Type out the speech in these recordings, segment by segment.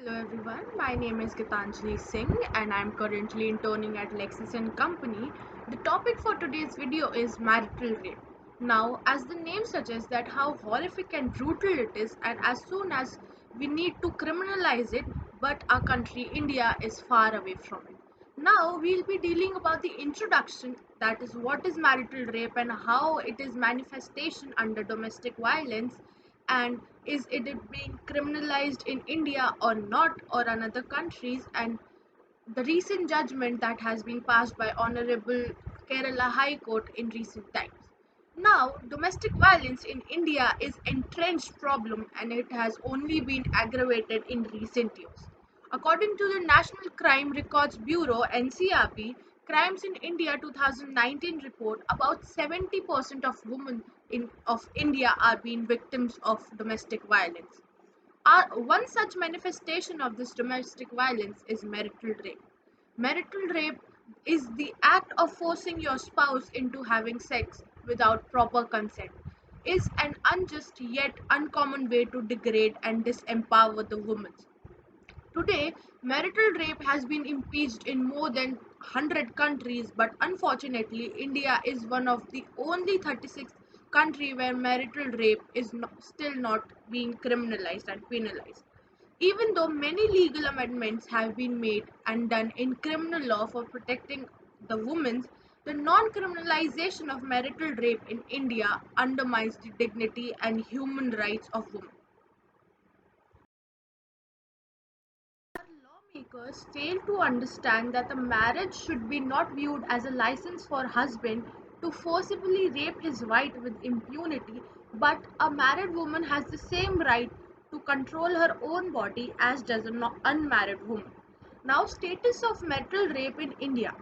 Hello everyone, my name is Gitanjali Singh and I'm currently interning at Lexis and Company. The topic for today's video is marital rape. Now, as the name suggests that how horrific and brutal it is, and as soon as we need to criminalize it, but our country India is far away from it. Now we'll be dealing about the introduction, that is what is marital rape and how it is manifestation under domestic violence, and is it being criminalized in India or not, or another countries, and the recent judgment that has been passed by Honorable Kerala High Court in recent times. Now, domestic violence in India is entrenched problem and it has only been aggravated in recent years. According to the National Crime Records Bureau (NCRB), Crimes in India 2019 report about 70% of women of India are being victims of domestic violence. One such manifestation of this domestic violence is marital rape. Marital rape is the act of forcing your spouse into having sex without proper consent. Is an unjust yet uncommon way to degrade and disempower the woman. Today, marital rape has been impeached in more than 100 countries, but unfortunately, India is one of the only 36 countries where marital rape is still not being criminalized and penalized. Even though many legal amendments have been made and done in criminal law for protecting the women, the non criminalization of marital rape in India undermines the dignity and human rights of women. Lawmakers fail to understand that a marriage should be not viewed as a license for husband to forcibly rape his wife with impunity, but a married woman has the same right to control her own body as does an unmarried woman. Now, status of marital rape in India.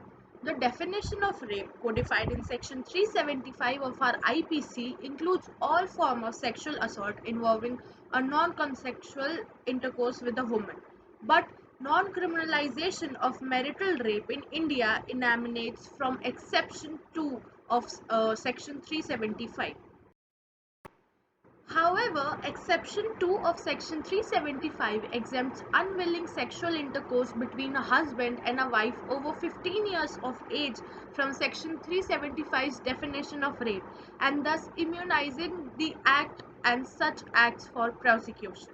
The definition of rape, codified in Section 375 of our IPC, includes all form of sexual assault involving a non-consensual intercourse with a woman. But non-criminalization of marital rape in India emanates from Exception 2 of Section 375. However, Exception 2 of Section 375 exempts unwilling sexual intercourse between a husband and a wife over 15 years of age from Section 375's definition of rape, and thus immunizing the act and such acts for prosecution.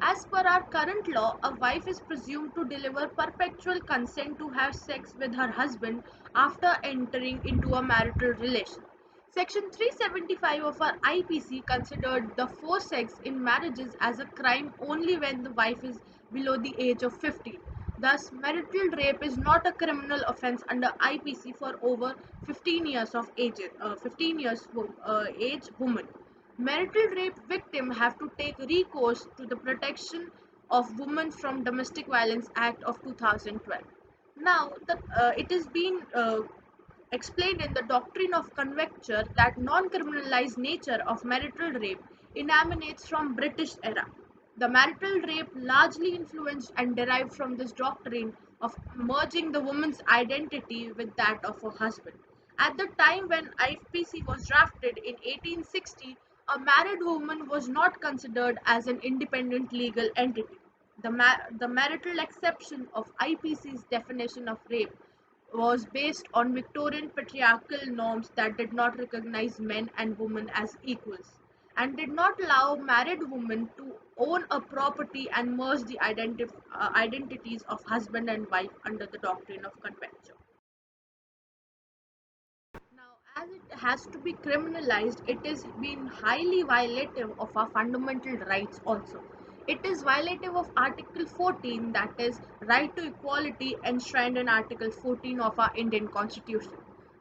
As per our current law, a wife is presumed to deliver perpetual consent to have sex with her husband after entering into a marital relation. Section 375 of our IPC considered the forced sex in marriages as a crime only when the wife is below the age of 15. Thus, marital rape is not a criminal offence under IPC for over 15 years of age, 15 years age woman. Marital rape victims have to take recourse to the Protection of Women from Domestic Violence Act of 2012. Now, it is being explained in the doctrine of conjecture that non-criminalized nature of marital rape emanates from British era. The marital rape largely influenced and derived from this doctrine of merging the woman's identity with that of her husband. At the time when IPC was drafted in 1860, a married woman was not considered as an independent legal entity. The marital exception of IPC's definition of rape was based on Victorian patriarchal norms that did not recognize men and women as equals and did not allow married women to own a property and merge the identities of husband and wife under the doctrine of convention. Now, as it has to be criminalized, it is been highly violative of our fundamental rights also. It is violative of Article 14, that is, right to equality enshrined in Article 14 of our Indian Constitution.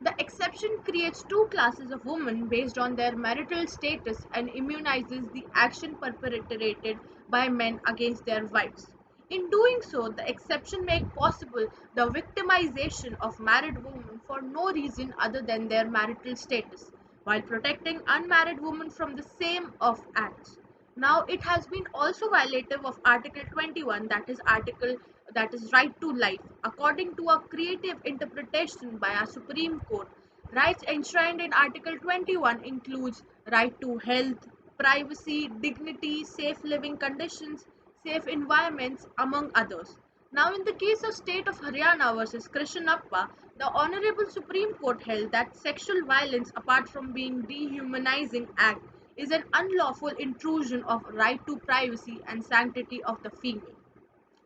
The exception creates two classes of women based on their marital status and immunizes the action perpetrated by men against their wives. In doing so, the exception makes possible the victimization of married women for no reason other than their marital status, while protecting unmarried women from the same of acts. Now, it has been also violative of Article 21, that is right to life. According to a creative interpretation by our Supreme Court, rights enshrined in Article 21 includes right to health, privacy, dignity, safe living conditions, safe environments, among others. Now, in the case of State of Haryana versus Krishnappa, the Honorable Supreme Court held that sexual violence, apart from being dehumanizing act, is an unlawful intrusion of right to privacy and sanctity of the female.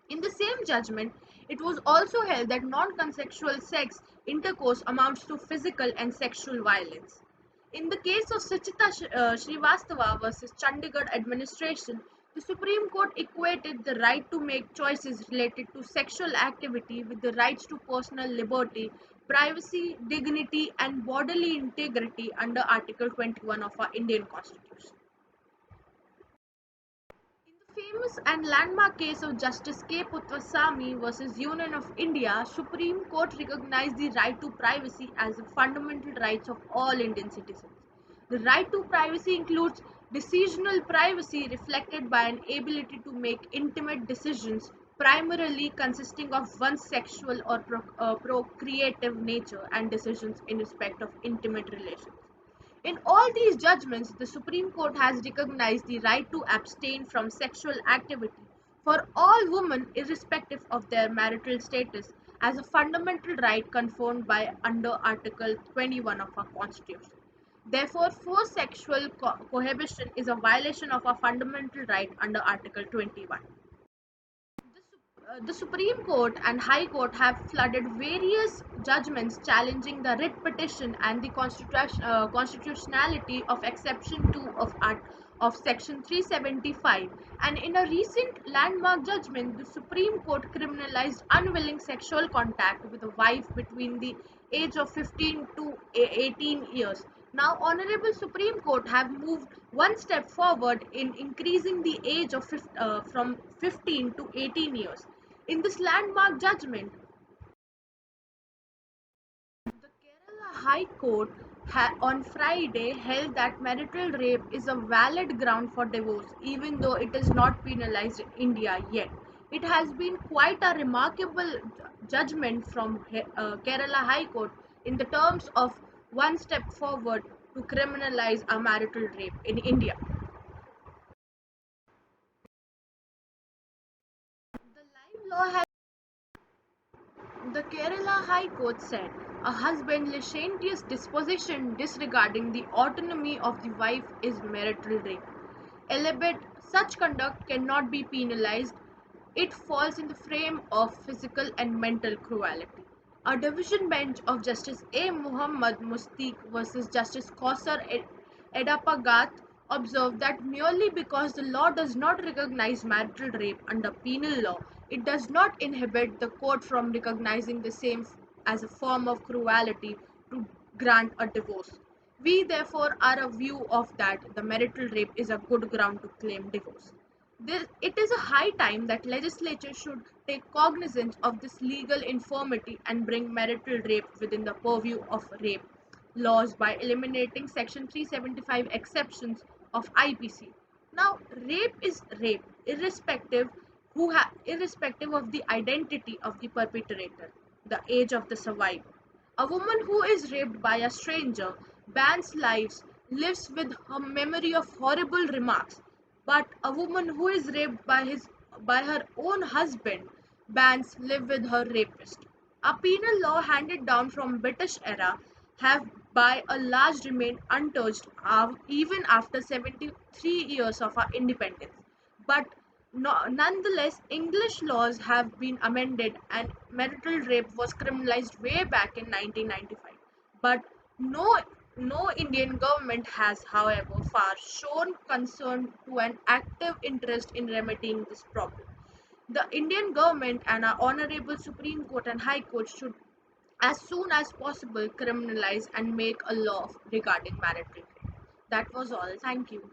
In the same judgment, it was also held that non-consensual sex intercourse amounts to physical and sexual violence. In the case of Suchita Srivastava versus Chandigarh administration, the Supreme Court equated the right to make choices related to sexual activity with the rights to personal liberty, privacy, dignity, and bodily integrity under Article 21 of our Indian Constitution. In the famous and landmark case of Justice K. Putvasamy versus Union of India, Supreme Court recognized the right to privacy as a fundamental right of all Indian citizens. The right to privacy includes decisional privacy reflected by an ability to make intimate decisions primarily consisting of one's sexual or procreative nature and decisions in respect of intimate relations. In all these judgments, the Supreme Court has recognized the right to abstain from sexual activity for all women, irrespective of their marital status, as a fundamental right conferred by under Article 21 of our Constitution. Therefore, forced sexual cohabitation is a violation of our fundamental right under Article 21. The Supreme Court and High Court have flooded various judgments challenging the writ petition and the constitutionality of Exception 2 of Section 375. And in a recent landmark judgment, the Supreme Court criminalized unwilling sexual contact with a wife between the age of 15 to 18 years. Now, Honorable Supreme Court have moved one step forward in increasing the age of from 15 to 18 years. In this landmark judgment, the Kerala High Court on Friday held that marital rape is a valid ground for divorce, even though it is not penalized in India yet. It has been quite a remarkable judgment from Kerala High Court in the terms of one step forward to criminalize a marital rape in India. The live law has The Kerala High Court said a husband's licentious disposition disregarding the autonomy of the wife is marital rape. Albeit such conduct cannot be penalized, it falls in the frame of physical and mental cruelty. A division bench of Justice A. Muhammad Mustiq versus Justice Kausar Edapagat observed that merely because the law does not recognize marital rape under penal law, it does not inhibit the court from recognizing the same as a form of cruelty to grant a divorce. We therefore are of view of that the marital rape is a good ground to claim divorce. It is a high time that legislature should take cognizance of this legal infirmity and bring marital rape within the purview of rape laws by eliminating Section 375 exceptions of IPC. Now, rape is rape, irrespective of the identity of the perpetrator, the age of the survivor. A woman who is raped by a stranger bans lives, lives with her memory of horrible remarks, but a woman who is raped by her own husband bans live with her rapist. A penal law handed down from British era have by and large remained untouched even after 73 years of our independence. But nonetheless, English laws have been amended and marital rape was criminalized way back in 1995. But no, no Indian government has, however, far shown concern to an active interest in remedying this problem. The Indian government and our Honorable Supreme Court and High Court should, as soon as possible, criminalize and make a law regarding marital rape. That was all. Thank you.